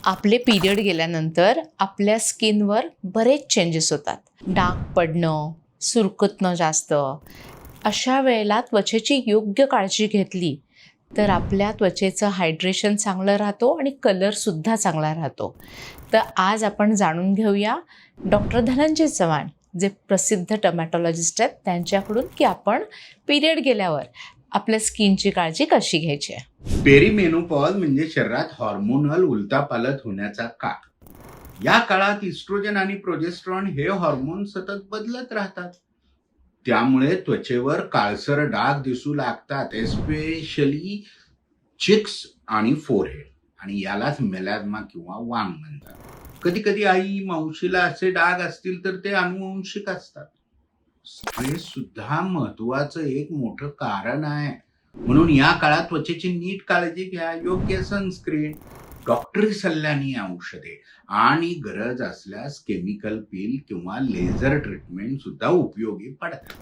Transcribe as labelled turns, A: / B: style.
A: आपले पिरियड गेल्यानंतर आपल्या स्किनवर बरेच चेंजेस होतात. डाग पडणं, सुरकुतणं जास्त. अशा वेळेला त्वचेची योग्य काळजी घेतली तर आपल्या त्वचेचं हायड्रेशन चांगलं राहतो आणि कलरसुद्धा चांगला राहतो. तर आज आपण जाणून घेऊया डॉक्टर धनंजय चव्हाण, जे प्रसिद्ध डर्मॅटॉलॉजिस्ट आहेत, त्यांच्याकडून की आपण पिरियड गेल्यावर आपल्या स्किनची काळजी कशी घ्यायची आहे.
B: पेरीमेनोपॉज म्हणजे शरीरात हॉर्मोनल उलटापालट होण्याचा काळ. या काळात इस्ट्रोजन आणि प्रोजेस्टेरॉन हे हॉर्मोन सतत बदलत राहतात. त्यामुळे त्वचेवर काळसर डाग दिसू लागतात, एस्पेशली चिक्स आणि फोरहेड, आणि यालाच मेलाझ्मा किंवा वांग म्हणतात. कधी कधी आई मावशीला असे डाग असतील तर ते अनुवंशिक असतात. हे सुद्धा महत्वाचं एक मोठं कारण आहे. म्हणून या काळात त्वचेची नीट काळजी घ्या. योग्य सनस्क्रीन, डॉक्टरी सल्ल्याने औषधे आणि गरज असल्यास केमिकल पील किंवा लेझर ट्रीटमेंट सुद्धा उपयोगी पडतात.